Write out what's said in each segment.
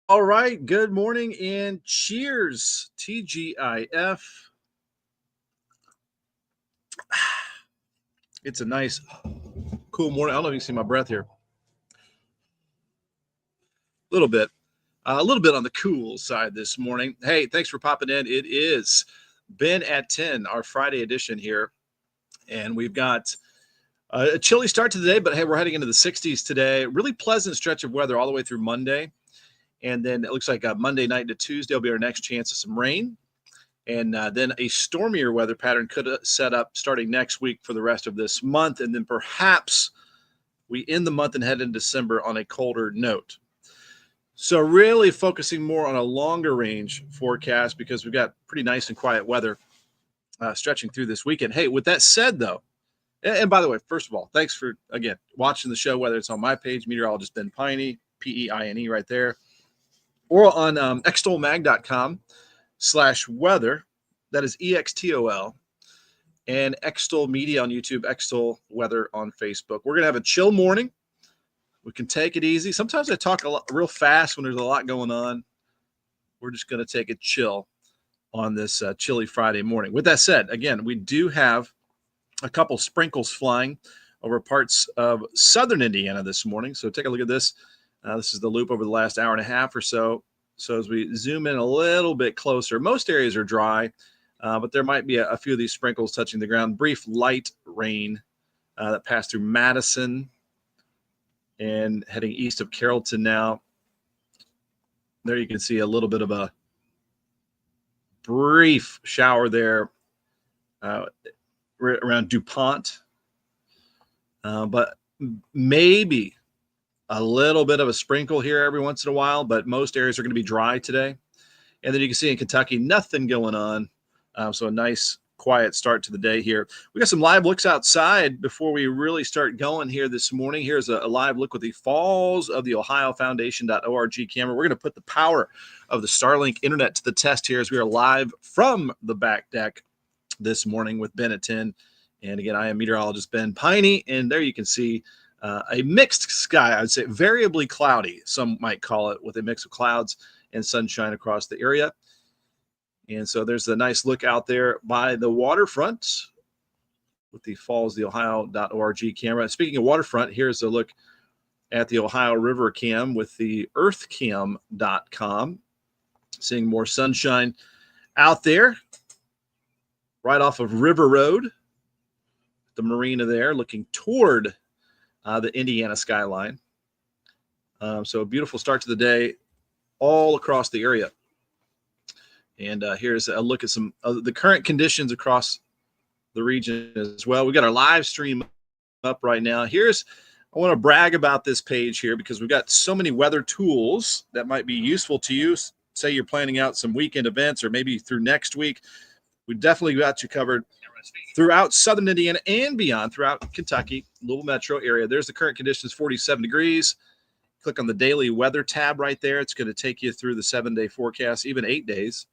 All right. Good morning and cheers. TGIF. It's a nice, cool morning. I don't know if you can see my breath here. A little bit. A little bit on the cool side this morning. Hey, thanks for popping in. It is Ben at 10, our Friday edition here. And we've got a chilly start to the day, but hey, we're heading into the 60s today. Really pleasant stretch of weather all the way through Monday. And then it looks like Monday night to Tuesday will be our next chance of some rain. And then a stormier weather pattern could set up starting next week for the rest of this month. And then perhaps we end the month and head into December on a colder note. So really focusing more on a longer range forecast because we've got pretty nice and quiet weather stretching through this weekend. Hey, with that said, though, and by the way, first of all, thanks for, again, watching the show, whether it's on my page, Meteorologist Ben Peine, Peine right there, or on extolmag.com/weather. That is EXTOL. And Extol Media on YouTube, Extol Weather on Facebook. We're going to have a chill morning. We can take it easy. Sometimes I talk real fast when there's a lot going on. We're just going to take it chill on this chilly Friday morning. With that said, again, we do have a couple sprinkles flying over parts of southern Indiana this morning. So take a look at this. This is the loop over the last hour and a half or so. So as we zoom in a little bit closer, most areas are dry, but there might be a few of these sprinkles touching the ground. Brief light rain that passed through Madison and heading east of Carrollton now. There you can see a little bit of a brief shower there around DuPont. But maybe a little bit of a sprinkle here every once in a while, but most areas are going to be dry today. And then you can see in Kentucky, nothing going on. So a nice quiet start to the day here. We got some live looks outside before we really start going here this morning. Here's a live look with the Falls of the Ohio Foundation.org camera. We're going to put the power of the Starlink internet to the test here as we are live from the back deck this morning with Ben at 10. And again, I am meteorologist Ben Peine, and there you can see a mixed sky. I would say variably cloudy, some might call it, with a mix of clouds and sunshine across the area. And so there's a nice look out there by the waterfront with the fallstheohio.org camera. Speaking of waterfront, here's a look at the Ohio River cam with the earthcam.com. Seeing more sunshine out there right off of River Road, the marina there, looking toward the Indiana skyline. So a beautiful start to the day all across the area. And here's a look at some of the current conditions across the region as well. We got our live stream up right now. I want to brag about this page here because we've got so many weather tools that might be useful to you. Say you're planning out some weekend events or maybe through next week. We definitely got you covered throughout southern Indiana and beyond, throughout Kentucky, Louisville metro area. There's the current conditions, 47 degrees. Click on the daily weather tab right there. It's going to take you through the 7-day forecast, even 8 days.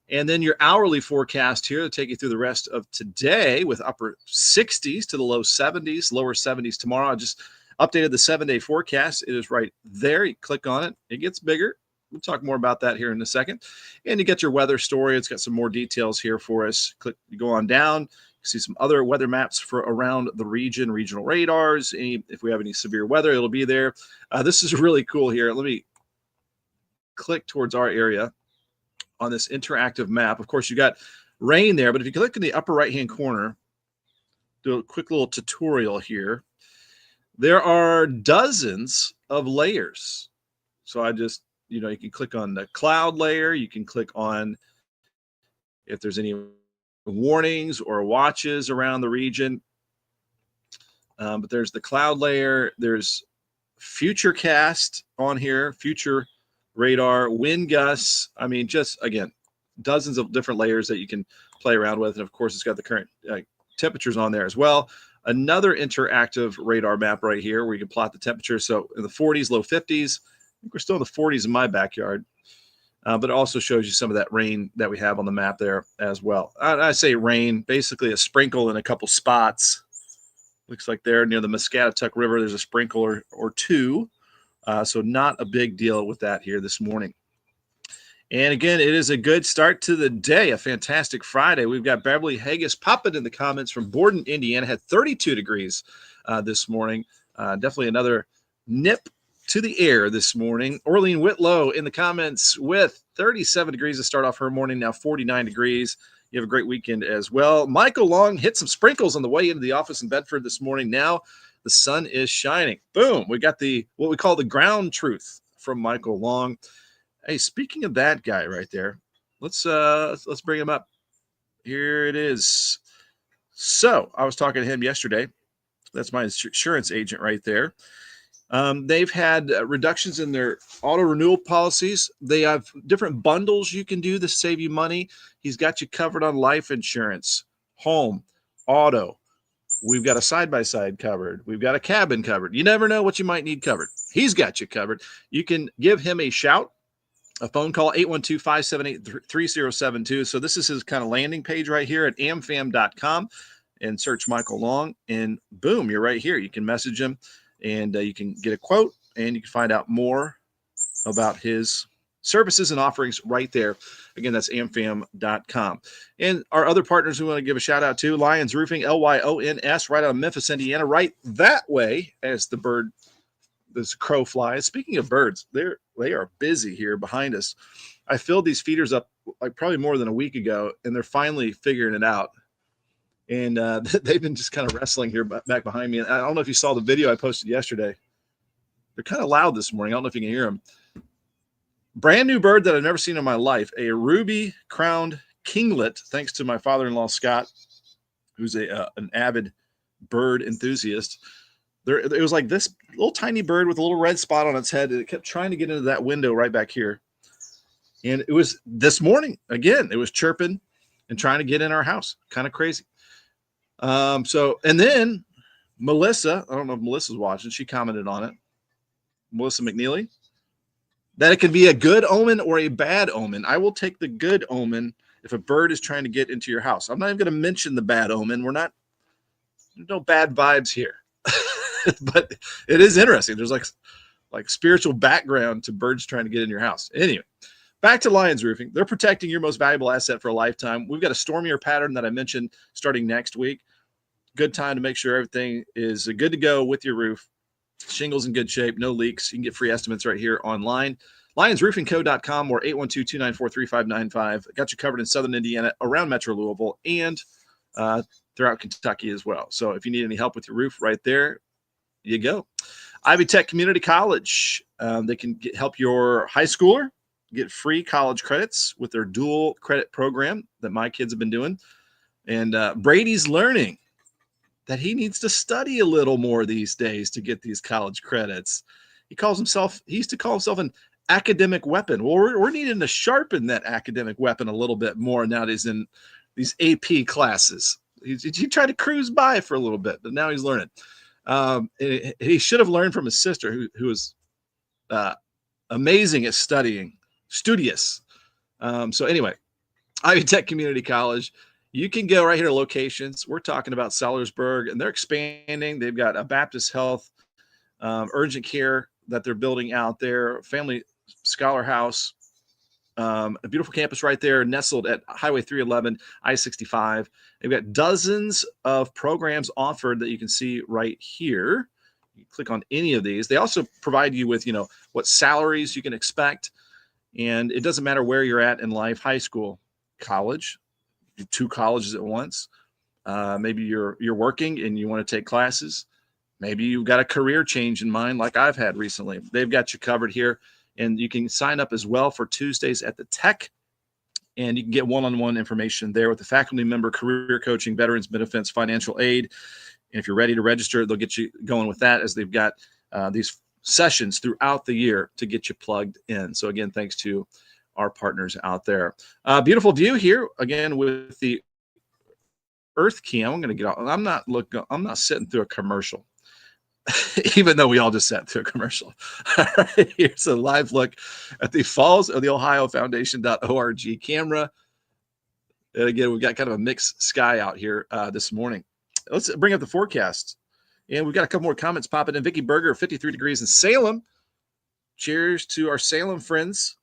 And then your hourly forecast here to take you through the rest of today with upper 60s to the low 70s, lower 70s tomorrow. I just updated the 7-day forecast. It is right there. You click on it. It gets bigger. We'll talk more about that here in a second. And you get your weather story. It's got some more details here for us. You go on down. You see some other weather maps for around the region, regional radars. If we have any severe weather, it'll be there. This is really cool here. Let me click towards our area on this interactive map. Of course, you got rain there, but if you click in the upper right-hand corner, do a quick little tutorial here. There are dozens of layers. So I just, you can click on the cloud layer. You can click on if there's any warnings or watches around the region. But there's the cloud layer. There's Futurecast on here, future radar, wind gusts. I mean, just, again, dozens of different layers that you can play around with. And, of course, it's got the current temperatures on there as well. Another interactive radar map right here where you can plot the temperature. So in the 40s, low 50s. I think we're still in the 40s in my backyard. But it also shows you some of that rain that we have on the map there as well. I say rain, basically a sprinkle in a couple spots. Looks like there near the Muscatatuck River, there's a sprinkle or two. So not a big deal with that here this morning. And again, it is a good start to the day, a fantastic Friday. We've got Beverly Haggis popping in the comments from Borden, Indiana, had 32 degrees this morning. Definitely another nip to the air this morning. Orlean Whitlow in the comments with 37 degrees to start off her morning, now 49 degrees. You have a great weekend as well. Michael Long hit some sprinkles on the way into the office in Bedford this morning. Now the sun is shining. Boom. We got what we call the ground truth from Michael Long. Hey, speaking of that guy right there, let's bring him up. Here it is. So I was talking to him yesterday. That's my insurance agent right there. They've had reductions in their auto renewal policies. They have different bundles you can do to save you money. He's got you covered on life insurance, home, auto. We've got a side-by-side covered. We've got a cabin covered. You never know what you might need covered. He's got you covered. You can give him a shout. A phone call, 812-578-3072. So this is his kind of landing page right here at amfam.com, and search Michael Long, and boom, you're right here. You can message him, and you can get a quote, and you can find out more about his services and offerings right there. Again, that's amfam.com. And our other partners we want to give a shout out to, Lyons Roofing, Lyons, right out of Memphis, Indiana, right that way as the crow flies. Speaking of birds, they are busy here behind us. I filled these feeders up like probably more than a week ago, and they're finally figuring it out. And they've been just kind of wrestling here back behind me. And I don't know if you saw the video I posted yesterday. They're kind of loud this morning. I don't know if you can hear them. Brand new bird that I've never seen in my life, a ruby-crowned kinglet, thanks to my father-in-law, Scott, who's an avid bird enthusiast. It was like this little tiny bird with a little red spot on its head. And it kept trying to get into that window right back here. And it was this morning, again, it was chirping and trying to get in our house. Kind of crazy. And then Melissa, I don't know if Melissa's watching, she commented on it. Melissa McNeely, that it can be a good omen or a bad omen. I will take the good omen if a bird is trying to get into your house. I'm not even going to mention the bad omen. There's no bad vibes here. But it is interesting. There's like spiritual background to birds trying to get in your house. Anyway, back to Lyons Roofing. They're protecting your most valuable asset for a lifetime. We've got a stormier pattern that I mentioned starting next week. Good time to make sure everything is good to go with your roof. Shingles in good shape, no leaks. You can get free estimates right here online. LyonsRoofingCo.com or 812-294-3595. Got you covered in Southern Indiana, around Metro Louisville, and throughout Kentucky as well. So if you need any help with your roof, right there you go. Ivy Tech Community College. They can help your high schooler get free college credits with their dual credit program that my kids have been doing. And Brady's learning that he needs to study a little more these days to get these college credits. He used to call himself an academic weapon. Well, we're needing to sharpen that academic weapon a little bit more nowadays in these AP classes. He tried to cruise by for a little bit, but now he's learning. He should have learned from his sister, who was amazing at studious. So anyway, Ivy Tech Community College, you can go right here to locations. We're talking about Sellersburg, and they're expanding. They've got a Baptist Health, urgent care that they're building out there, Family Scholar House, a beautiful campus right there, nestled at Highway 311, I-65. They've got dozens of programs offered that you can see right here. You click on any of these. They also provide you with, what salaries you can expect. And it doesn't matter where you're at in life, high school, college, do 2 colleges at once. Maybe you're working and you want to take classes. Maybe you've got a career change in mind like I've had recently. They've got you covered here. And you can sign up as well for Tuesdays at the Tech. And you can get one-on-one information there with the faculty member, career coaching, veterans benefits, financial aid. And if you're ready to register, they'll get you going with that, as they've got these sessions throughout the year to get you plugged in. So again, thanks to our partners out there. Beautiful view here again with the Earth Cam. I'm going to get out. I'm not sitting through a commercial. Even though we all just sat through a commercial. All right, here's a live look at the Falls of the Ohio Foundation.org camera. And again, we've got kind of a mixed sky out here this morning. Let's bring up the forecast. And we've got a couple more comments popping in. Vicky Berger, 53 degrees in Salem. Cheers to our Salem friends.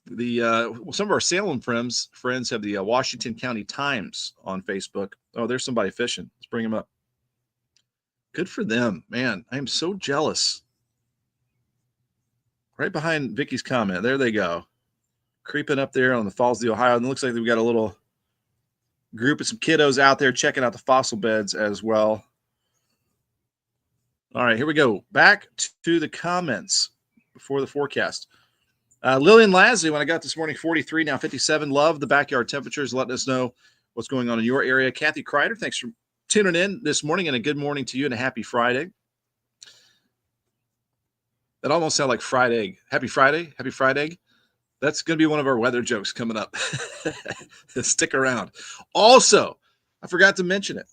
Some of our Salem friends have the Washington County Times on Facebook. Oh, there's somebody fishing. Let's bring them up. Good for them, man. I am so jealous. Right behind Vicky's comment, there they go, creeping up there on the Falls of the Ohio. And it looks like we've got a little group of some kiddos out there checking out the fossil beds as well. All right, here we go. Back to the comments before the forecast. Lillian Lasley, when I got this morning, 43, now 57. Love the backyard temperatures. Letting us know what's going on in your area. Kathy Kreider, thanks for tuning in this morning, and a good morning to you and a happy Friday. That almost sounds like fried egg. Happy Friday. Happy fried egg. That's going to be one of our weather jokes coming up. Stick around. Also, I forgot to mention it.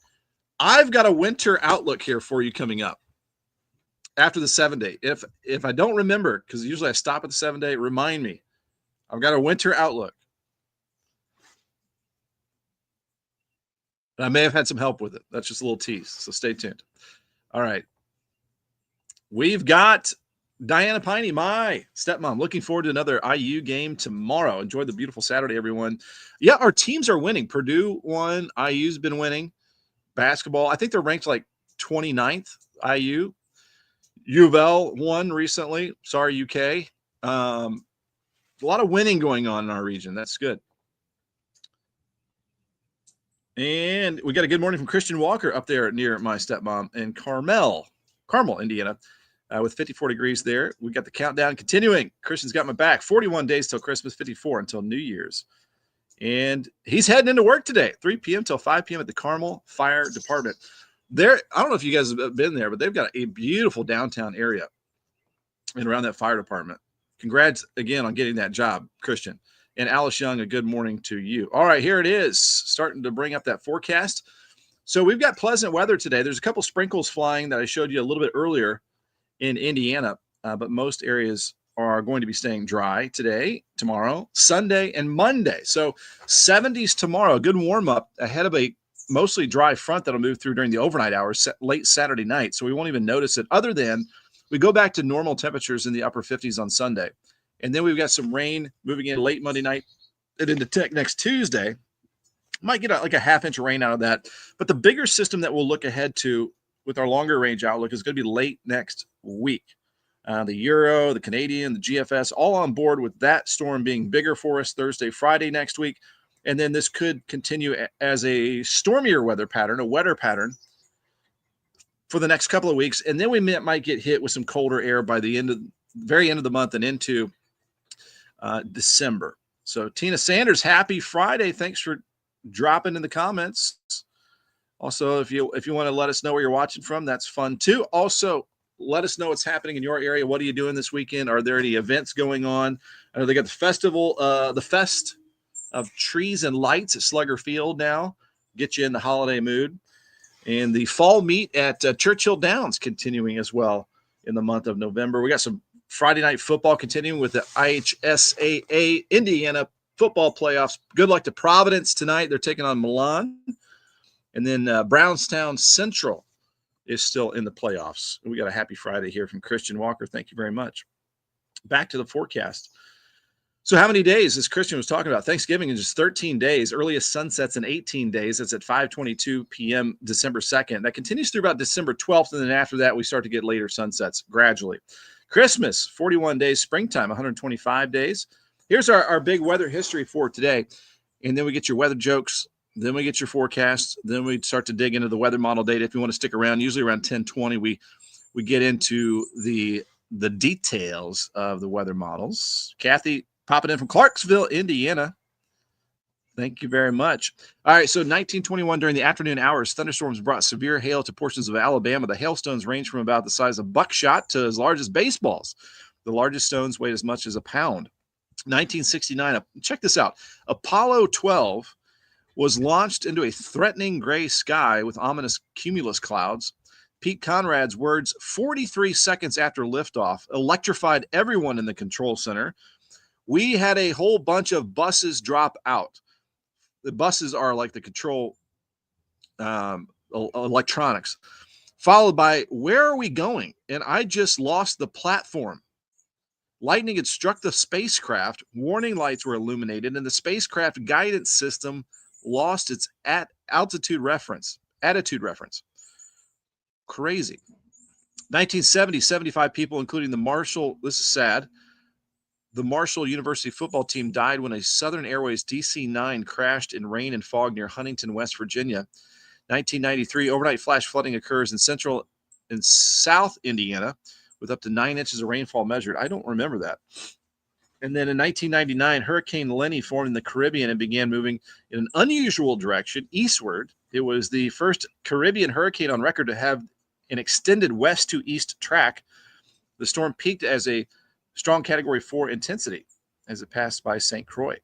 I've got a winter outlook here for you coming up after the 7-day. If I don't remember, because usually I stop at the 7-day, remind me. I've got a winter outlook. And I may have had some help with it. That's just a little tease. So stay tuned. All right. We've got Diana Peine, my stepmom. Looking forward to another IU game tomorrow. Enjoy the beautiful Saturday, everyone. Yeah, our teams are winning. Purdue won. IU's been winning. Basketball, I think they're ranked like 29th, IU. U of L won recently. Sorry, UK. A lot of winning going on in our region. That's good. And we got a good morning from Christian Walker up there near my stepmom in Carmel, Indiana. With 54 degrees there. We got the countdown continuing. Christian's got my back. 41 days till Christmas, 54 until New Year's. And he's heading into work today, 3 p.m. till 5 p.m. at the Carmel Fire Department. There, I don't know if you guys have been there, but they've got a beautiful downtown area and around that fire department. Congrats again on getting that job, Christian. And Alice Young, a good morning to you. All right, here it is, starting to bring up that forecast. So we've got pleasant weather today. There's a couple sprinkles flying that I showed you a little bit earlier in Indiana, but most areas are going to be staying dry today, tomorrow, Sunday, and Monday. So 70s tomorrow, good warm up ahead of a mostly dry front that'll move through during the overnight hours, late Saturday night. So we won't even notice it, other than we go back to normal temperatures in the upper 50s on Sunday. And then we've got some rain moving in late Monday night and into next Tuesday. Might get like a half-inch of rain out of that. But the bigger system that we'll look ahead to with our longer range outlook is going to be late next week. The Euro, the Canadian, the GFS, all on board with that storm being bigger for us Thursday, Friday next week. And then this could continue as a stormier weather pattern, a wetter pattern for the next couple of weeks. And then we might get hit with some colder air by the very end of the month and into December. So Tina Sanders, happy Friday. Thanks for dropping in the comments. Also, if you want to let us know where you're watching from, that's fun too. Also, let us know what's happening in your area. What are you doing this weekend? Are there any events going on? I know they got the festival, the Fest of Trees and Lights at Slugger Field now. Get you in the holiday mood. And the fall meet at Churchill Downs continuing as well in the month of November. We got some Friday night football continuing with the IHSAA Indiana football playoffs. Good luck to Providence tonight. They're taking on Milan. And then Brownstown Central is still in the playoffs. We got a happy Friday here from Christian Walker. Thank you very much. Back to the forecast. So how many days, as Christian was talking about, Thanksgiving is just 13 days. Earliest sunsets in 18 days. That's at 5:22 p.m. December 2nd. That continues through about December 12th. And then after that, we start to get later sunsets gradually. Christmas, 41 days. Springtime, 125 days. Here's our big weather history for today. And then we get your weather jokes. Then we get your forecast. Then we start to dig into the weather model data. If you want to stick around, usually around 10:20, we get into the details of the weather models. Kathy popping in from Clarksville, Indiana. Thank you very much. All right, so 1921, during the afternoon hours, thunderstorms brought severe hail to portions of Alabama. The hailstones range from about the size of buckshot to as large as baseballs. The largest stones weighed as much as a pound. 1969, check this out. Apollo 12 was launched into a threatening gray sky with ominous cumulus clouds. Pete Conrad's words 43 seconds after liftoff electrified everyone in the control center. We had a whole bunch of buses drop out. The buses are like the control electronics. followed by where are we going? And I just lost the platform. Lightning had struck the spacecraft, warning lights were illuminated, and the spacecraft guidance system lost its attitude reference. Crazy. 1970, 75 people, including the Marshall, this is sad, the Marshall University football team died when a Southern Airways DC-9 crashed in rain and fog near Huntington, West Virginia. 1993, overnight flash flooding occurs in central and south Indiana with up to 9 inches of rainfall measured. I don't remember that. And then in 1999, Hurricane Lenny formed in the Caribbean and began moving in an unusual direction eastward. It was the first Caribbean hurricane on record to have an extended west to east track. The storm peaked as a strong Category 4 intensity as it passed by St. Croix.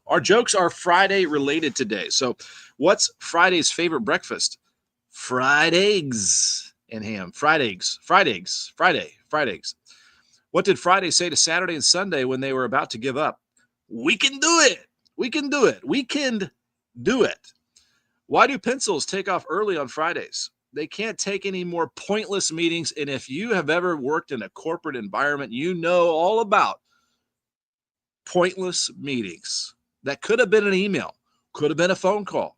Our jokes are Friday related today. So what's Friday's favorite breakfast? Fried eggs and ham. Fried eggs. What did Friday say to Saturday and Sunday when they were about to give up? We can do it. We can do it. We can do it. Why do pencils take off early on Fridays? They can't take any more pointless meetings. And if you have ever worked in a corporate environment, you know all about pointless meetings. That could have been an email, could have been a phone call,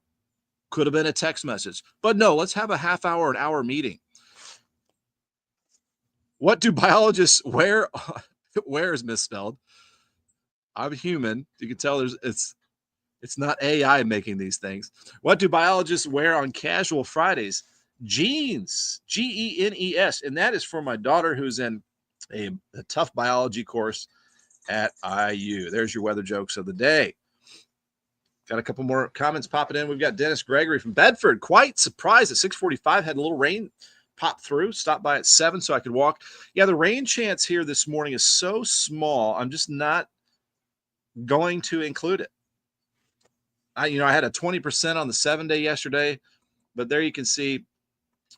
could have been a text message. But no, let's have a half hour, an hour meeting. What do biologists wear? Where is misspelled. I'm human. You can tell it's not AI making these things. What do biologists wear on casual Fridays? Jeans, Genes. And that is for my daughter who's in a tough biology course at IU. There's your weather jokes of the day. Got a couple more comments popping in. We've got Dennis Gregory from Bedford. Quite surprised at 6:45. Had a little rain pop through. Stopped by at 7 so I could walk. Yeah, the rain chance here this morning is so small. I'm just not going to include it. I had a 20% on the 7-day yesterday, but there you can see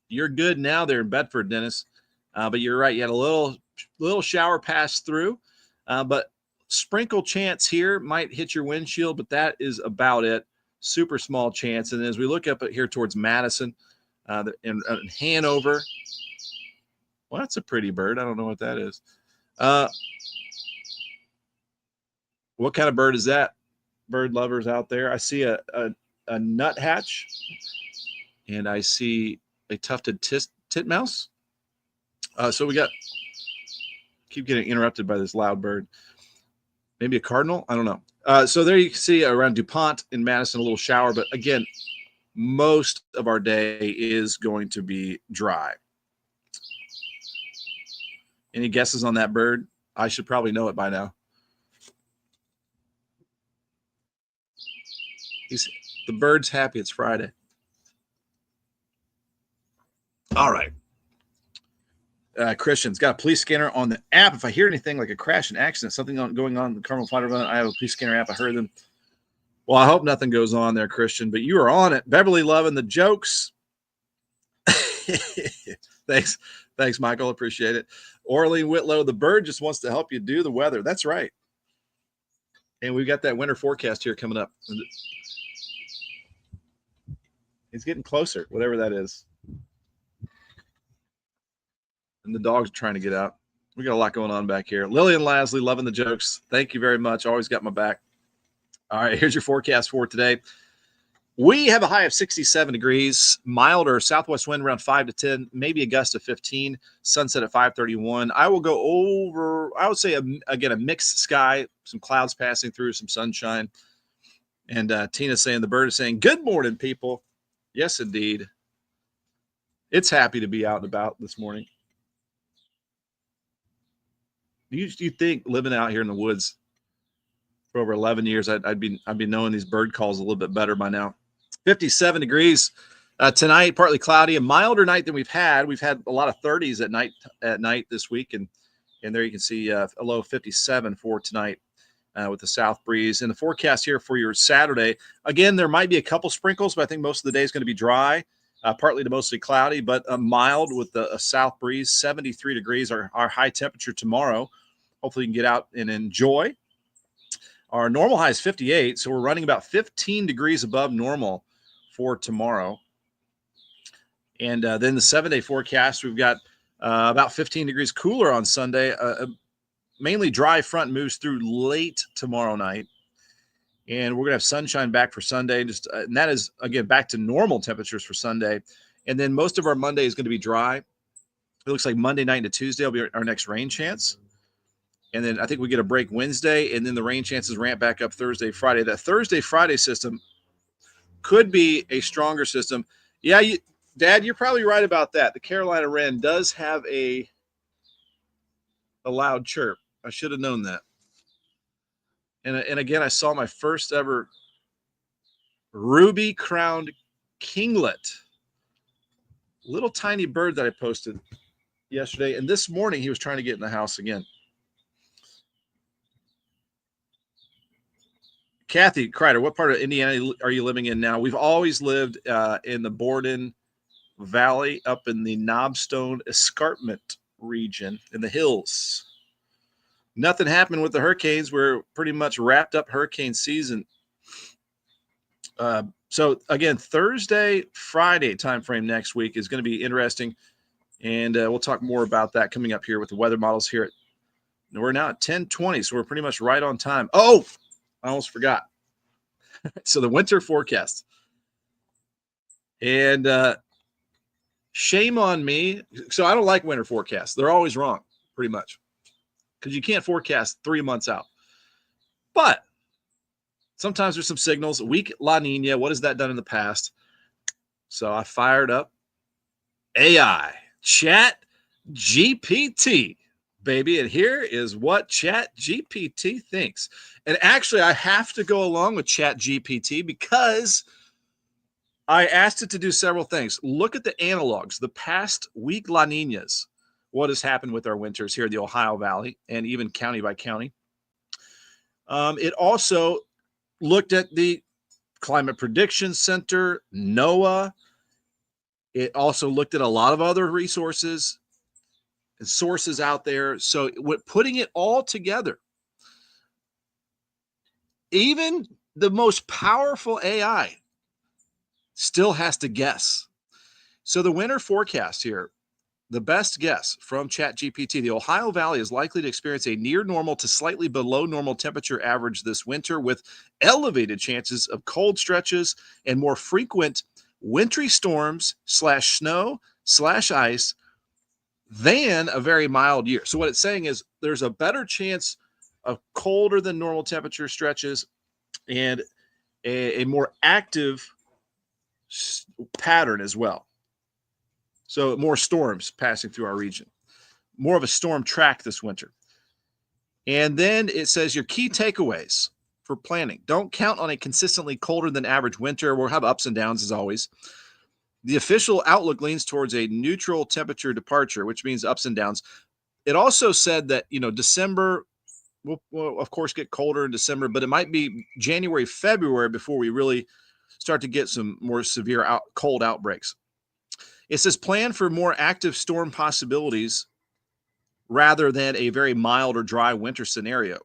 you're good now there in Bedford, Dennis. But you're right. You had a little shower pass through, but sprinkle chance here might hit your windshield, but that is about it. Super small chance. And as we look up here towards Madison and Hanover, well, that's a pretty bird. I don't know what that is. What kind of bird is that? Bird lovers out there. I see a nuthatch, and I see a tufted titmouse. So we keep getting interrupted by this loud bird. Maybe a cardinal? I don't know. So there you can see around DuPont in Madison, a little shower. But again, most of our day is going to be dry. Any guesses on that bird? I should probably know it by now. The bird's happy it's Friday. All right. Christian's got a police scanner on the app. If I hear anything like a crash, an accident, something going on in the Carmel Flight Run, I have a police scanner app. I heard them. Well, I hope nothing goes on there, Christian, but you are on it. Beverly loving the jokes. Thanks, Michael. Appreciate it. Orlean Whitlow, the bird just wants to help you do the weather. That's right. And we've got that winter forecast here coming up. He's getting closer, whatever that is. And the dogs are trying to get out. We got a lot going on back here. Lillian Lasley, loving the jokes. Thank you very much. Always got my back. All right, here's your forecast for today. We have a high of 67 degrees, milder southwest wind around 5 to 10, maybe a gust of 15, sunset at 5:31. I will go over, I would say, again, a mixed sky, some clouds passing through, some sunshine. And Tina's saying, the bird is saying, good morning, people. Yes, indeed. It's happy to be out and about this morning. You think living out here in the woods for over 11 years, I'd be knowing these bird calls a little bit better by now. 57 degrees tonight, partly cloudy, a milder night than we've had. We've had a lot of 30s at night this week, and there you can see a low of 57 for tonight with the south breeze. And the forecast here for your Saturday, again, there might be a couple sprinkles, but I think most of the day is going to be dry, partly to mostly cloudy, but mild with a south breeze. 73 degrees, our high temperature tomorrow. Hopefully you can get out and enjoy. Our normal high is 58, so we're running about 15 degrees above normal for tomorrow. And then the 7-day forecast, we've got about 15 degrees cooler on Sunday. Mainly dry front moves through late tomorrow night. And we're going to have sunshine back for Sunday. And that is, again, back to normal temperatures for Sunday. And then most of our Monday is going to be dry. It looks like Monday night into Tuesday will be our next rain chance. And then I think we get a break Wednesday, and then the rain chances ramp back up Thursday, Friday. That Thursday, Friday system could be a stronger system. Yeah, Dad, you're probably right about that. The Carolina wren does have a loud chirp. I should have known that. And again, I saw my first ever ruby-crowned kinglet. Little tiny bird that I posted yesterday. And this morning, he was trying to get in the house again. Kathy Kreider, what part of Indiana are you living in now? We've always lived in the Borden Valley, up in the Knobstone Escarpment region in the hills. Nothing happened with the hurricanes. We're pretty much wrapped up hurricane season. So again, Thursday, Friday timeframe next week is going to be interesting, and we'll talk more about that coming up here with the weather models here. We're now at 10:20, so we're pretty much right on time. Oh, I almost forgot. So the winter forecast, and shame on me. So I don't like winter forecasts. They're always wrong, pretty much, because you can't forecast 3 months out. But sometimes there's some signals. Weak La Nina. What has that done in the past? So I fired up AI, Chat GPT, baby. And here is what Chat GPT thinks. And actually, I have to go along with Chat GPT because I asked it to do several things. Look at the analogs, the past weak La Ninas, what has happened with our winters here in the Ohio Valley and even county by county. It also looked at the Climate Prediction Center, NOAA. It also looked at a lot of other resources and sources out there. So putting it all together, even the most powerful AI still has to guess. So the winter forecast here, the best guess from ChatGPT, the Ohio Valley is likely to experience a near normal to slightly below normal temperature average this winter, with elevated chances of cold stretches and more frequent wintry storms / snow / ice than a very mild year. So what it's saying is there's a better chance of colder than normal temperature stretches and a more active pattern as well. So more storms passing through our region, more of a storm track this winter. And then it says your key takeaways for planning. Don't count on a consistently colder than average winter. We'll have ups and downs as always. The official outlook leans towards a neutral temperature departure, which means ups and downs. It also said that, December will of course get colder in December, but it might be January, February before we really start to get some more severe cold outbreaks. It says plan for more active storm possibilities rather than a very mild or dry winter scenario.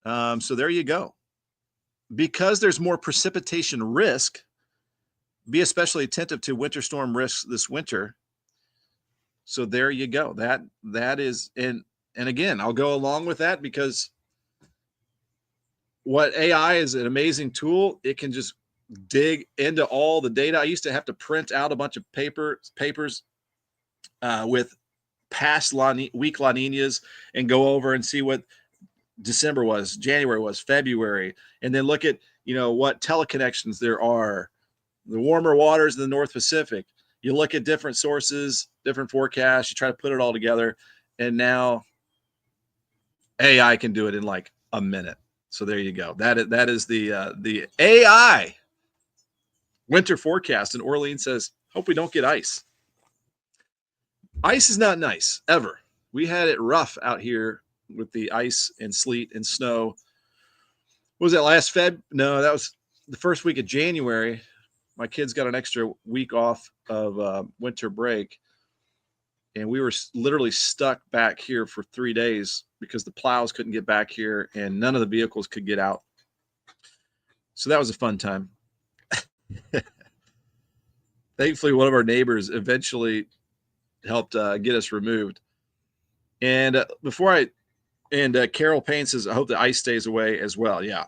So there you go. Because there's more precipitation risk, be especially attentive to winter storm risks this winter. So there you go. That is, and again, I'll go along with that because what AI is an amazing tool. It can just dig into all the data. I used to have to print out a bunch of papers with past weak La Ninas and go over and see what December was, January was, February, and then look at what teleconnections there are, the warmer waters in the North Pacific. You look at different sources, different forecasts, you try to put it all together, and now AI can do it in like a minute. So there you go. That is the AI winter forecast. And Orleans says, hope we don't get ice. Ice is not nice, ever. We had it rough out here with the ice and sleet and snow. What was that, last Feb? No, that was the first week of January. My kids got an extra week off of winter break, and we were literally stuck back here for 3 days because the plows couldn't get back here and none of the vehicles could get out. So that was a fun time. Thankfully, one of our neighbors eventually helped get us removed. And Carol Payne says, I hope the ice stays away as well. Yeah,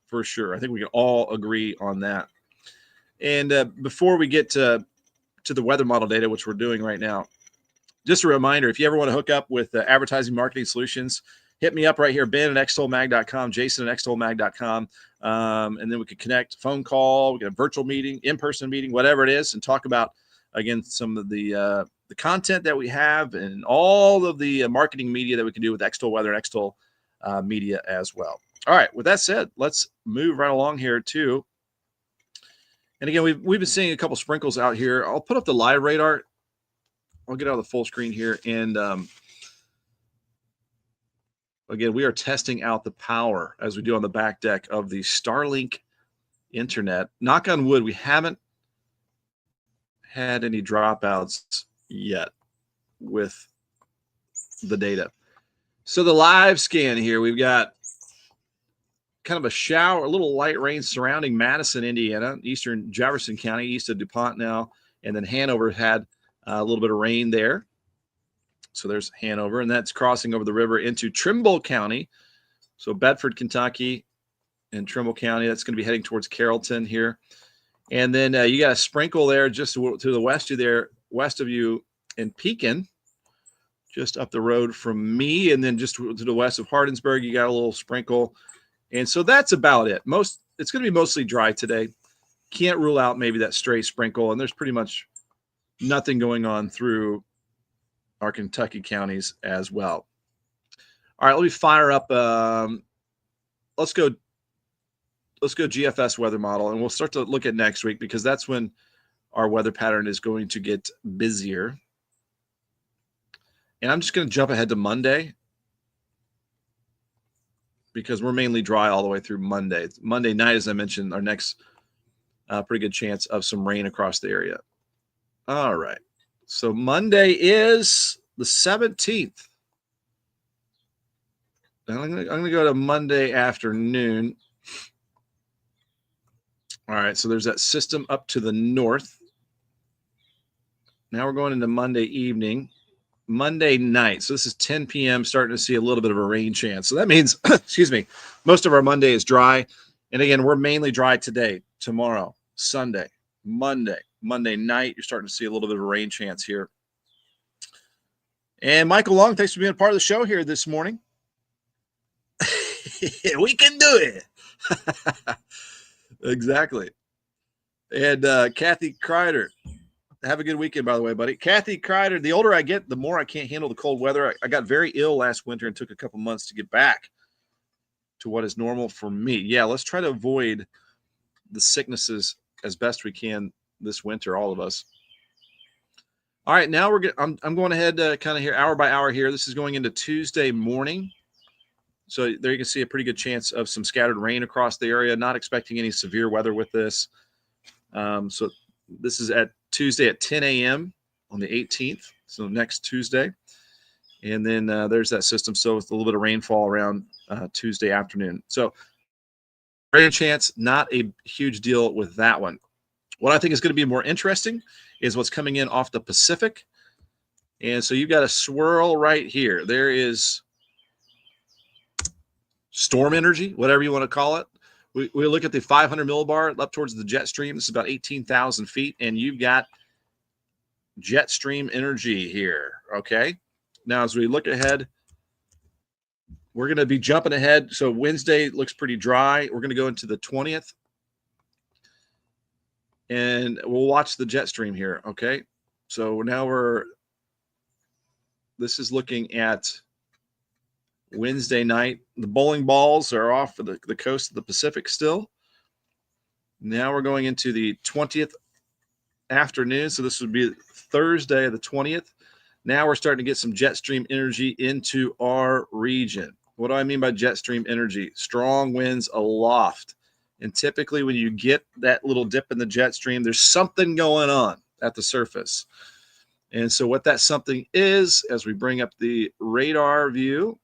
for sure. I think we can all agree on that. And before we get to the weather model data, which we're doing right now, just a reminder, if you ever want to hook up with advertising marketing solutions, hit me up right here, Ben at extolmag.com, Jason at extolmag.com. And then we could connect, phone call, we get a virtual meeting, in-person meeting, whatever it is, and talk about, again, some of the content that we have and all of the marketing media that we can do with Extol Weather and Extol Media as well. All right, with that said, let's move right along here too. And again, we've been seeing a couple sprinkles out here. I'll put up the live radar. I'll get out of the full screen here. And again, we are testing out the power as we do on the back deck of the Starlink internet. Knock on wood, we haven't had any dropouts yet with the data. So the live scan here, we've got kind of a shower, a little light rain surrounding Madison, Indiana, eastern Jefferson County, east of DuPont now. And then Hanover had a little bit of rain there. So there's Hanover, and that's crossing over the river into Trimble County. So Bedford, Kentucky, and Trimble County. That's going to be heading towards Carrollton here. And then you got a sprinkle there just to the west of you in Pekin, just up the road from me. And then just to the west of Hardinsburg, you got a little sprinkle. And so that's about it. It's going to be mostly dry today. Can't rule out maybe that stray sprinkle. And there's pretty much nothing going on through our Kentucky counties as well. All right, let me fire up. Let's go GFS weather model, and we'll start to look at next week because that's when our weather pattern is going to get busier. And I'm just going to jump ahead to Monday because we're mainly dry all the way through Monday. Monday night, as I mentioned, our next pretty good chance of some rain across the area. All right. So Monday is the 17th. I'm going to go to Monday afternoon. All right. So there's that system up to the north. Now we're going into Monday evening. Monday night. So this is 10 p.m. starting to see a little bit of a rain chance. So that means, excuse me, most of our Monday is dry. And again, we're mainly dry today, tomorrow, Sunday, Monday night. You're starting to see a little bit of a rain chance here. And Michael Long, thanks for being a part of the show here this morning. We can do it. Exactly. And Kathy Kreider. Have a good weekend, by the way, buddy. Kathy Kreider, the older I get, the more I can't handle the cold weather. I got very ill last winter and took a couple months to get back to what is normal for me. Yeah, let's try to avoid the sicknesses as best we can this winter, all of us. All right, now I'm going ahead kind of here hour by hour here. This is going into Tuesday morning. So there you can see a pretty good chance of some scattered rain across the area. Not expecting any severe weather with this. So this is at Tuesday at 10 a.m. on the 18th, so next Tuesday. And then there's that system. So with a little bit of rainfall around Tuesday afternoon. So rain chance, not a huge deal with that one. What I think is going to be more interesting is what's coming in off the Pacific. And so you've got a swirl right here. There is storm energy, whatever you want to call it. We look at the 500 millibar up towards the jet stream. This is about 18,000 feet, and you've got jet stream energy here, okay? Now, as we look ahead, we're going to be jumping ahead. So Wednesday looks pretty dry. We're going to go into the 20th, and we'll watch the jet stream here, okay? So now this is looking at Wednesday night. The bowling balls are off of the coast of the Pacific still. Now we're going into the 20th afternoon. So this would be Thursday, the 20th. Now we're starting to get some jet stream energy into our region. What do I mean by jet stream energy? Strong winds aloft. And typically when you get that little dip in the jet stream, there's something going on at the surface. And so what that something is, as we bring up the radar view,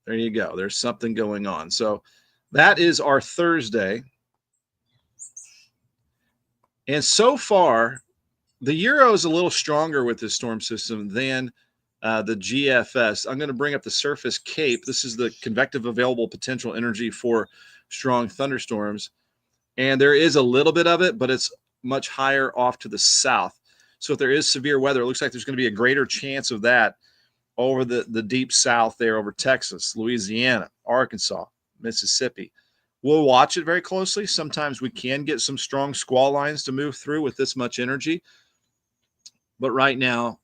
there you go. There's something going on. So that is our Thursday. And so far, the Euro is a little stronger with this storm system than the GFS. I'm going to bring up the surface CAPE. This is the convective available potential energy for strong thunderstorms. And there is a little bit of it, but it's much higher off to the south. So if there is severe weather, it looks like there's going to be a greater chance of that over the deep south there, over Texas, Louisiana, Arkansas, Mississippi. We'll watch it very closely. Sometimes we can get some strong squall lines to move through with this much energy. But right now,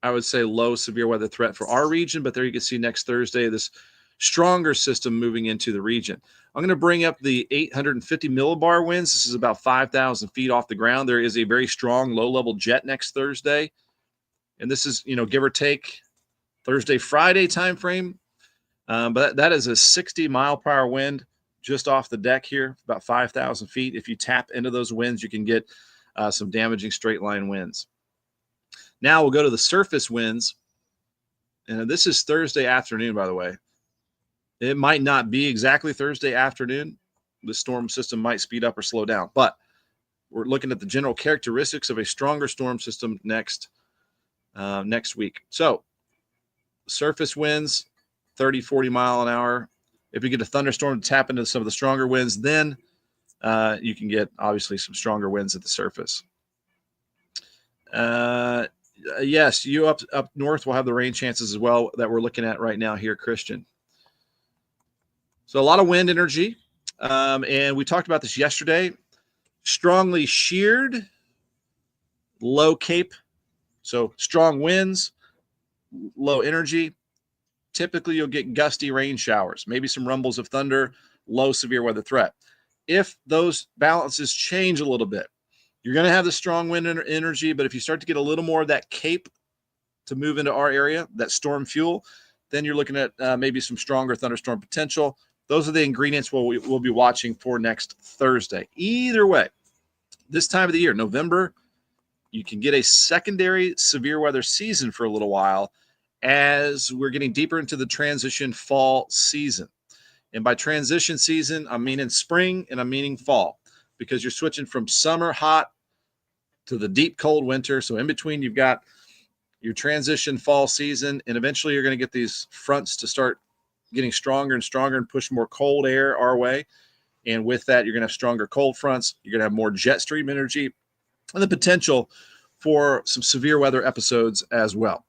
I would say low severe weather threat for our region. But there you can see next Thursday, this stronger system moving into the region. I'm going to bring up the 850 millibar winds. This is about 5,000 feet off the ground. There is a very strong low-level jet next Thursday. And this is, give or take Thursday, Friday time frame. But that is a 60-mile-per-hour wind just off the deck here, about 5,000 feet. If you tap into those winds, you can get some damaging straight-line winds. Now we'll go to the surface winds. And this is Thursday afternoon, by the way. It might not be exactly Thursday afternoon. The storm system might speed up or slow down. But we're looking at the general characteristics of a stronger storm system next week. So surface winds, 30, 40 mile an hour. If you get a thunderstorm to tap into some of the stronger winds, then you can get, obviously, some stronger winds at the surface. Yes, you up north will have the rain chances as well that we're looking at right now here, Christian. So a lot of wind energy. And we talked about this yesterday. Strongly sheared, low cape. So strong winds, low energy. Typically, you'll get gusty rain showers, maybe some rumbles of thunder, low severe weather threat. If those balances change a little bit, you're going to have the strong wind energy, but if you start to get a little more of that cape to move into our area, that storm fuel, then you're looking at maybe some stronger thunderstorm potential. Those are the ingredients we'll be watching for next Thursday. Either way, this time of the year, November, you can get a secondary severe weather season for a little while as we're getting deeper into the transition fall season. And by transition season, I'm meaning spring and I'm meaning fall, because you're switching from summer hot to the deep cold winter. So in between, you've got your transition fall season, and eventually you're going to get these fronts to start getting stronger and stronger and push more cold air our way. And with that, you're going to have stronger cold fronts. You're going to have more jet stream energy and the potential for some severe weather episodes as well.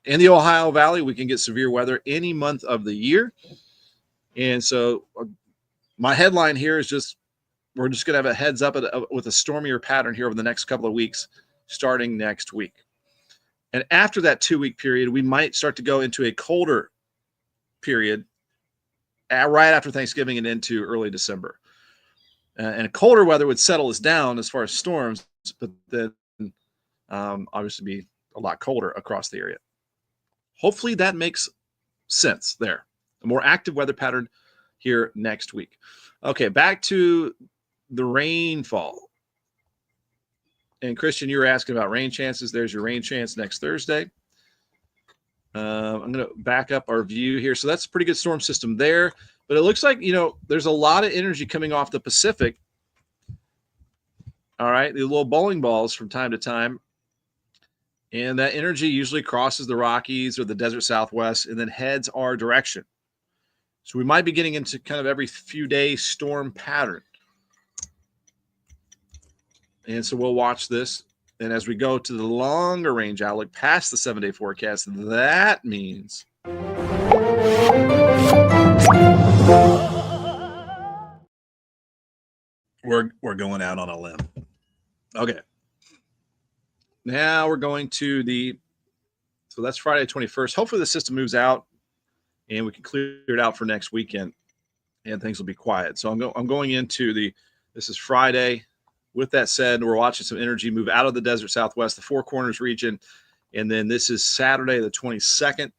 In the Ohio Valley, we can get severe weather any month of the year. And so my headline here is just, we're just going to have a heads up with a stormier pattern here over the next couple of weeks, starting next week. And after that 2-week period, we might start to go into a colder period right after Thanksgiving and into early December. And colder weather would settle us down as far as storms, but then obviously be a lot colder across the area. Hopefully that makes sense there. A more active weather pattern here next week. Okay, back to the rainfall. And Christian, you were asking about rain chances. There's your rain chance next Thursday. I'm going to back up our view here. So that's a pretty good storm system there. But it looks like, there's a lot of energy coming off the Pacific. All right, the little bowling balls from time to time. And that energy usually crosses the Rockies or the desert Southwest and then heads our direction. So we might be getting into kind of every few days storm pattern. And so we'll watch this. And as we go to the longer range outlook past the 7-day forecast, that means we're going out on a limb. Okay. Now we're going to so that's Friday 21st. Hopefully the system moves out and we can clear it out for next weekend and things will be quiet. So I'm going into this is Friday. With that said, we're watching some energy move out of the desert Southwest, the Four Corners region. And then this is Saturday, the 22nd.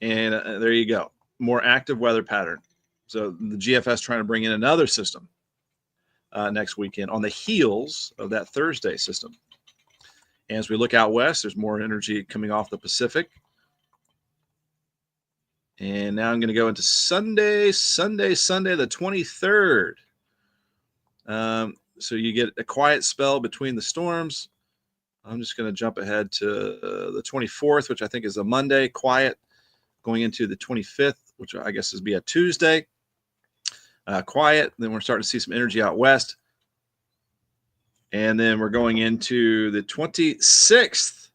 And there you go. More active weather pattern. So the GFS trying to bring in another system next weekend on the heels of that Thursday system. And as we look out west, there's more energy coming off the Pacific. And now I'm going to go into Sunday, the 23rd. So you get a quiet spell between the storms. I'm just going to jump ahead to the 24th, which I think is a Monday, quiet, going into the 25th, which I guess is be a Tuesday, quiet. Then we're starting to see some energy out west. And then we're going into the 26th.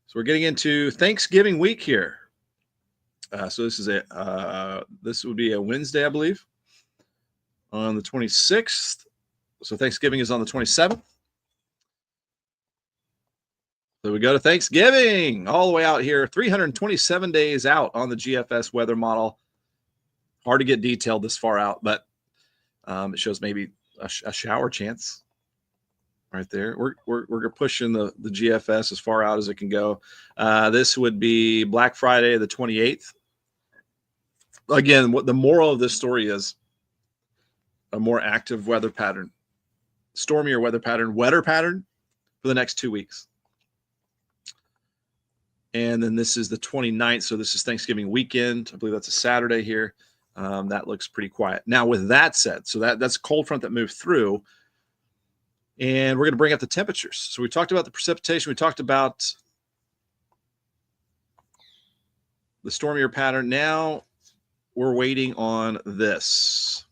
So we're getting into Thanksgiving week here. So this would be a Wednesday, I believe, on the 26th. So Thanksgiving is on the 27th. So we go to Thanksgiving all the way out here, 327 days out on the GFS weather model. Hard to get detailed this far out, but it shows maybe a shower chance right there. We're pushing the GFS as far out as it can go. This would be Black Friday, the 28th. Again, what the moral of this story is: a more active weather pattern, stormier weather pattern, wetter pattern for the next 2 weeks. And then this is the 29th. So this is Thanksgiving weekend. I believe that's a Saturday here. That looks pretty quiet. Now, with that said, so that's a cold front that moved through. And we're going to bring up the temperatures. So we talked about the precipitation. We talked about the stormier pattern. Now we're waiting on this.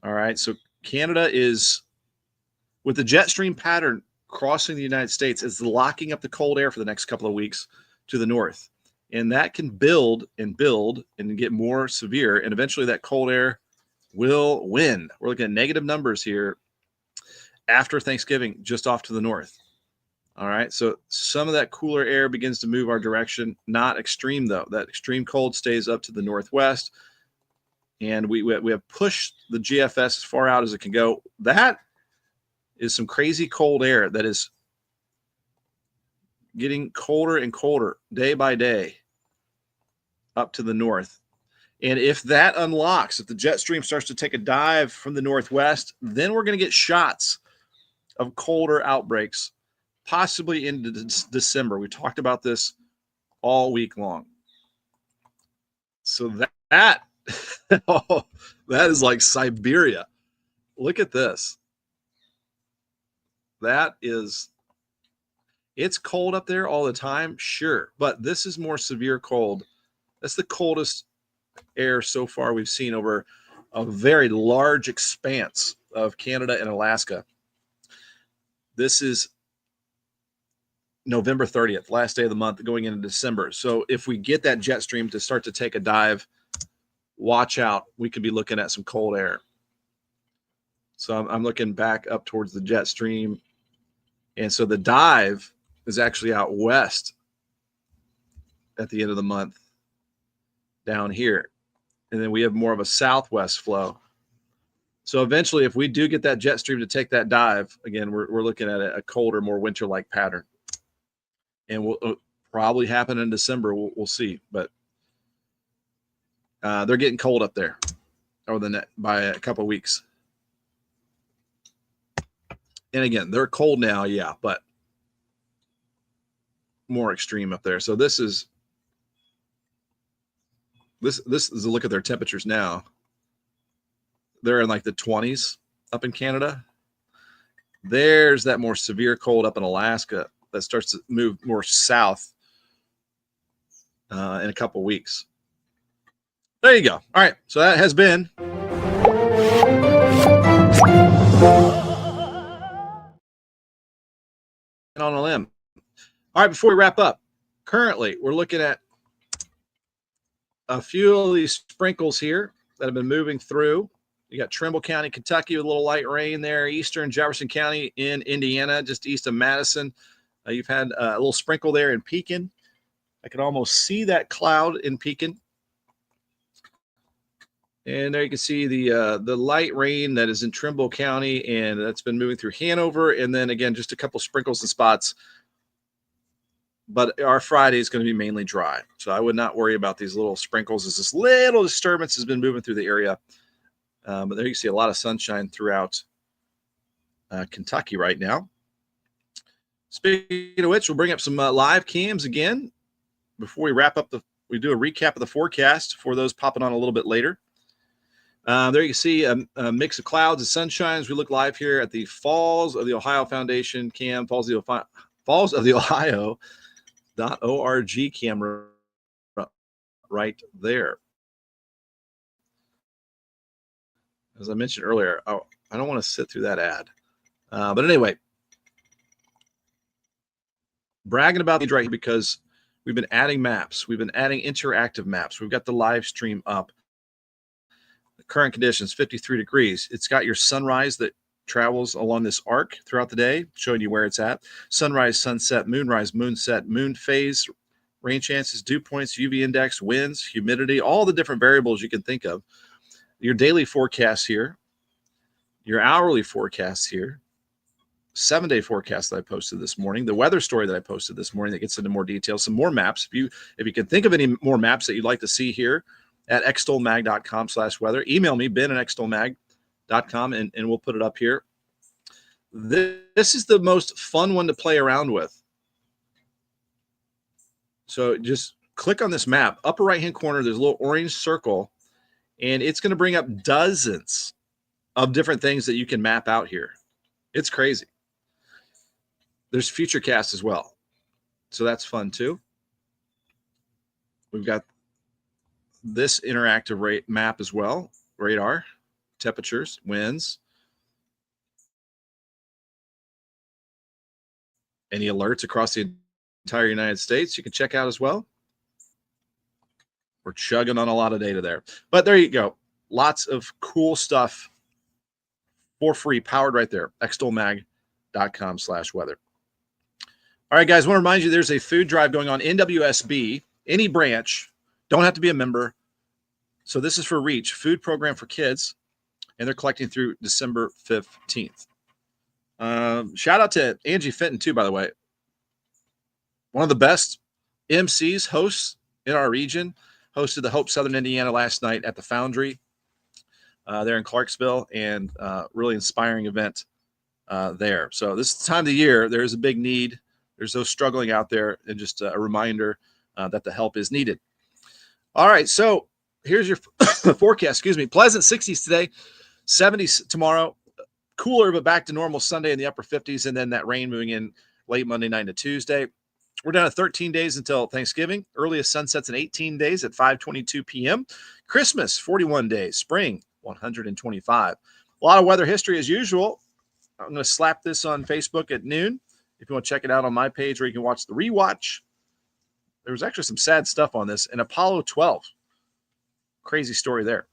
All right. So Canada is, with the jet stream pattern crossing the United States, is locking up the cold air for the next couple of weeks to the north. And that can build and get more severe. And eventually that cold air will win. We're looking at negative numbers here after Thanksgiving, just off to the north. All right. So some of that cooler air begins to move our direction. Not extreme, though. That extreme cold stays up to the northwest. And we have pushed the GFS as far out as it can go. That is some crazy cold air that is getting colder and colder day by day up to the north. And if that unlocks, if the jet stream starts to take a dive from the northwest, then we're going to get shots of colder outbreaks, possibly into December. We talked about this all week long. So that oh, that is like Siberia. Look at this. That is, it's cold up there all the time, sure, but this is more severe cold. That's the coldest air so far we've seen over a very large expanse of Canada and Alaska. This is November 30th, last day of the month, going into December. So if we get that jet stream to start to take a dive, watch out. We could be looking at some cold air. So I'm looking back up towards the jet stream. And so the dive is actually out west at the end of the month down here. And then we have more of a southwest flow. So eventually, if we do get that jet stream to take that dive, again, we're looking at a colder, more winter-like pattern. And will probably happen in December. We'll see. But they're getting cold up there by a couple of weeks. And again, they're cold now, yeah, but more extreme up there. So this is a look at their temperatures now. They're in like the 20s up in Canada. There's that more severe cold up in Alaska that starts to move more south in a couple weeks. There you go. All right. So that has been on a limb. All right. Before we wrap up, currently we're looking at a few of these sprinkles here that have been moving through. You got Trimble County, Kentucky with a little light rain there. Eastern Jefferson County in Indiana, just east of Madison. You've had a little sprinkle there in Pekin. I can almost see that cloud in Pekin. And there you can see the light rain that is in Trimble County, and that's been moving through Hanover. And then again, just a couple sprinkles and spots. But our Friday is going to be mainly dry. So I would not worry about these little sprinkles as this little disturbance has been moving through the area. But there you can see a lot of sunshine throughout Kentucky right now. Speaking of which, we'll bring up some live cams again before we wrap up we do a recap of the forecast for those popping on a little bit later. There you can see a mix of clouds and sunshine as we look live here at the Falls of the Ohio Foundation cam, Falls of the Ohio.org camera right there. As I mentioned earlier, I don't want to sit through that ad. But anyway, bragging about these right here because we've been adding maps. We've been adding interactive maps. We've got the live stream up. The current conditions, 53 degrees. It's got your sunrise that travels along this arc throughout the day, showing you where it's at. Sunrise, sunset, moonrise, moonset, moon phase, rain chances, dew points, UV index, winds, humidity, all the different variables you can think of. Your daily forecasts here, your hourly forecasts here, 7-day forecast that I posted this morning, the weather story that I posted this morning that gets into more detail, some more maps. If you can think of any more maps that you'd like to see here at extolmag.com/weather, email me, ben@extolmag.com, and we'll put it up here. This is the most fun one to play around with. So just click on this map. Upper right-hand corner, there's a little orange circle, and it's going to bring up dozens of different things that you can map out here. It's crazy. There's Futurecast as well. So that's fun too. We've got this interactive map as well. Radar, temperatures, winds, any alerts across the entire United States you can check out as well. We're chugging on a lot of data there. But there you go. Lots of cool stuff for free, powered right there. extolmag.com/weather. All right, guys, I want to remind you there's a food drive going on, NWSB, any branch. Don't have to be a member. So this is for REACH, Food Program for Kids, and they're collecting through December 15th. Shout out to Angie Fenton, too, by the way. One of the best MCs, hosts in our region, hosted the Hope Southern Indiana last night at the Foundry there in Clarksville, and really inspiring event there. So this is the time of the year. There's a big need. There's those struggling out there, and just a reminder that the help is needed. All right, so here's your forecast. Excuse me. Pleasant 60s today, 70s tomorrow. Cooler, but back to normal Sunday in the upper 50s, and then that rain moving in late Monday night to Tuesday. We're down to 13 days until Thanksgiving. Earliest sunsets in 18 days at 5:22 p.m. Christmas, 41 days. Spring, 125. A lot of weather history as usual. I'm going to slap this on Facebook at noon. If you want to check it out on my page, where you can watch the rewatch. There was actually some sad stuff on this. And Apollo 12. Crazy story there.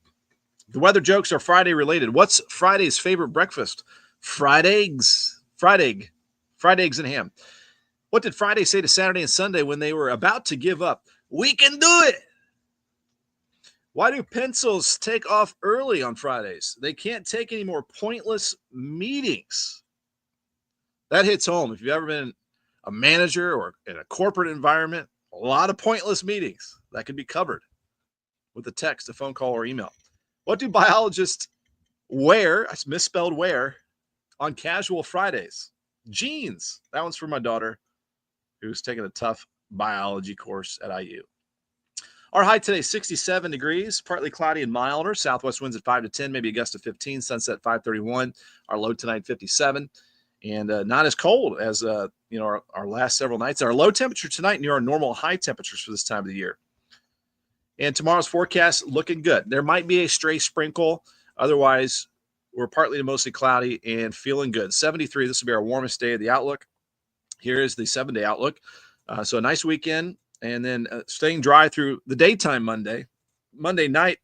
The weather jokes are Friday related. What's Friday's favorite breakfast? Fried eggs. Fried eggs and ham. What did Friday say to Saturday and Sunday when they were about to give up? We can do it. Why do pencils take off early on Fridays? They can't take any more pointless meetings. That hits home. If you've ever been a manager or in a corporate environment, a lot of pointless meetings that can be covered with a text, a phone call, or email. What do biologists wear? I misspelled wear on casual Fridays. Jeans. That one's for my daughter, who's taking a tough biology course at IU. Our high today, 67 degrees, partly cloudy and milder. Southwest winds at 5 to 10, maybe a gust of 15. Sunset 5:31. Our low tonight, 57. And not as cold as our last several nights. Our low temperature tonight near our normal high temperatures for this time of the year. And tomorrow's forecast looking good. There might be a stray sprinkle. Otherwise, we're partly to mostly cloudy and feeling good. 73, this will be our warmest day of the outlook. Here is the 7-day outlook. So a nice weekend, and then staying dry through the daytime Monday night,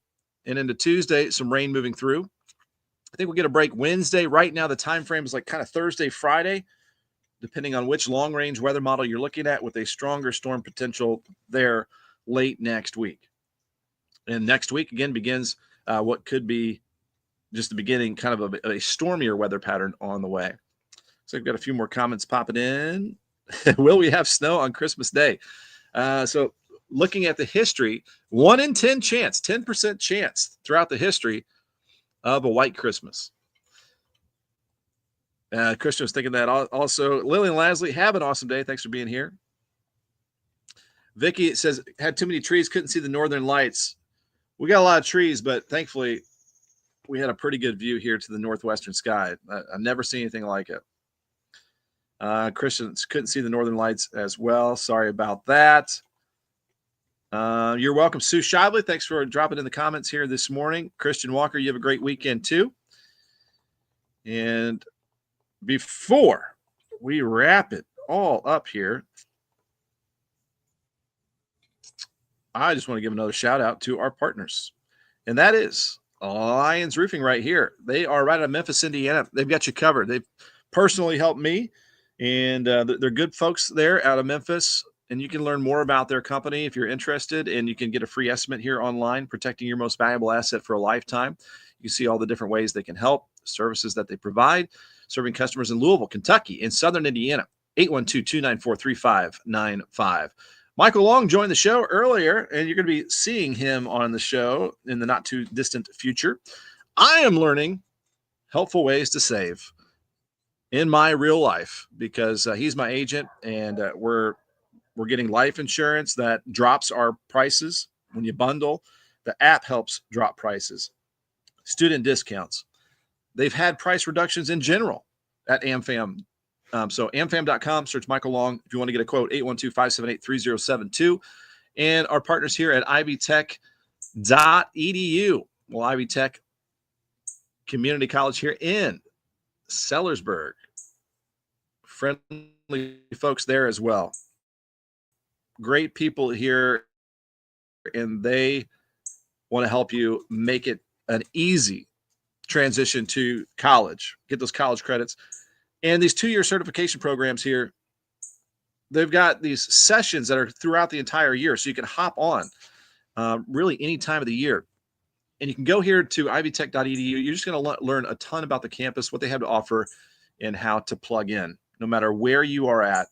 and into Tuesday, some rain moving through. I think we'll get a break Wednesday. Right now, the time frame is like kind of Thursday, Friday, depending on which long-range weather model you're looking at, with a stronger storm potential there late next week. And next week, again, begins what could be just the beginning kind of a stormier weather pattern on the way. So I've got a few more comments popping in. Will we have snow on Christmas Day? So looking at the history, 1 in 10 chance, 10% chance throughout the history of a white Christmas. Christian was thinking that also. Lillian Lasley, have an awesome day. Thanks for being here. Vicky says, had too many trees, couldn't see the northern lights. We got a lot of trees, but thankfully we had a pretty good view here to the northwestern sky. I've never seen anything like it. Christians couldn't see the northern lights as well. Sorry about that. You're welcome, Sue Shively. Thanks for dropping in the comments here this morning. Christian Walker, you have a great weekend too. And before we wrap it all up here, I just want to give another shout out to our partners, and that is Lions Roofing right here. They are right out of Memphis, Indiana. They've got you covered. They've personally helped me, and they're good folks there out of Memphis. And you can learn more about their company if you're interested, and you can get a free estimate here online, protecting your most valuable asset for a lifetime. You see all the different ways they can help, services that they provide, serving customers in Louisville, Kentucky, in Southern Indiana, 812-294-3595. Michael Long joined the show earlier, and you're going to be seeing him on the show in the not too distant future. I am learning helpful ways to save in my real life because he's my agent, and we're getting life insurance that drops our prices when you bundle. The app helps drop prices. Student discounts. They've had price reductions in general at AmFam. So amfam.com, search Michael Long if you want to get a quote, 812-578-3072. And our partners here at ivytech.edu. Well, Ivy Tech Community College here in Sellersburg. Friendly folks there as well. Great people here, and they want to help you make it an easy transition to college, get those college credits. And these 2-year certification programs here, they've got these sessions that are throughout the entire year. So you can hop on really any time of the year. And you can go here to ivytech.edu. You're just going to learn a ton about the campus, what they have to offer, and how to plug in, no matter where you are at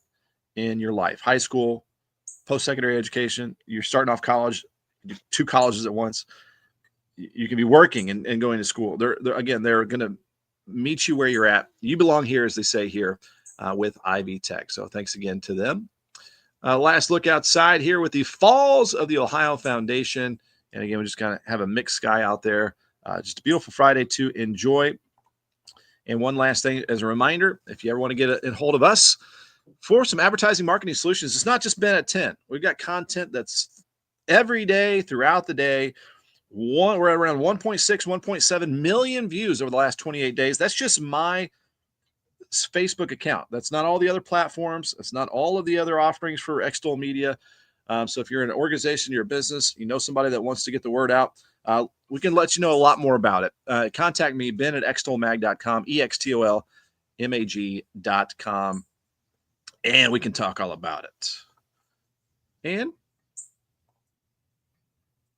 in your life. High school, post-secondary education, you're starting off college, 2 colleges at once. You can be working and going to school. They're going to meet you where you're at. You belong here, as they say here, with Ivy Tech. So thanks again to them. Last look outside here with the Falls of the Ohio Foundation. And again, we just kind of have a mixed sky out there. Just a beautiful Friday to enjoy. And one last thing as a reminder, if you ever want to get a hold of us for some advertising marketing solutions, it's not just Ben at 10. We've got content that's every day throughout the day. We're at around 1.6, 1.7 million views over the last 28 days. That's just my Facebook account. That's not all the other platforms. That's not all of the other offerings for Extol Media. So if you're an organization, you're a business, you know somebody that wants to get the word out, we can let you know a lot more about it. Contact me, Ben at extolmag.com, extolmag.com, and we can talk all about it.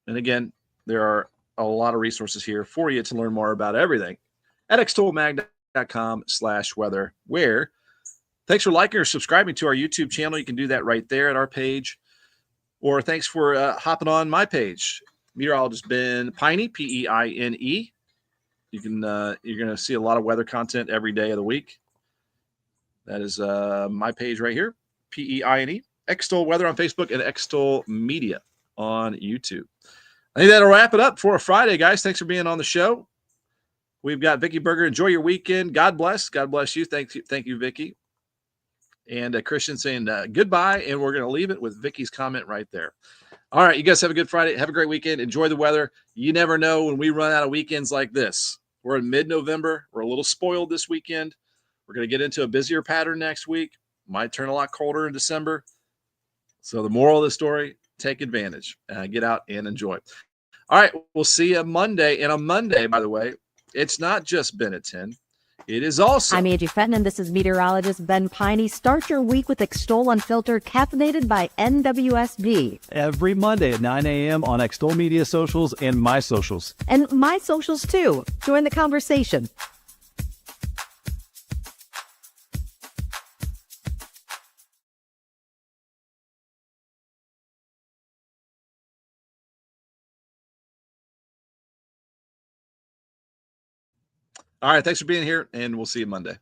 And again, there are a lot of resources here for you to learn more about everything at extolmag.com/weather, where thanks for liking or subscribing to our YouTube channel. You can do that right there at our page. Or thanks for hopping on my page, Meteorologist Ben Peine, Peine. You can you're going to see a lot of weather content every day of the week. That is my page right here, Peine. Extol Weather on Facebook and Extol Media on YouTube. I think that'll wrap it up for a Friday, guys. Thanks for being on the show. We've got Vicky Berger. Enjoy your weekend. God bless. God bless you. Thank you, Vicky. And Christian saying goodbye, and we're going to leave it with Vicky's comment right there. All right, you guys have a good Friday. Have a great weekend. Enjoy the weather. You never know when we run out of weekends like this. We're in mid-November. We're a little spoiled this weekend. We're going to get into a busier pattern next week. Might turn a lot colder in December. So the moral of the story, take advantage. Get out and enjoy. All right, we'll see you Monday. And on Monday, by the way, it's not just Ben at 10. It is also. I'm Angie Fenton, and this is meteorologist Ben Peine. Start your week with Extol Unfiltered, caffeinated by NWSB. Every Monday at 9 a.m. on Extol Media Socials and my socials. And my socials, too. Join the conversation. All right, thanks for being here, and we'll see you Monday.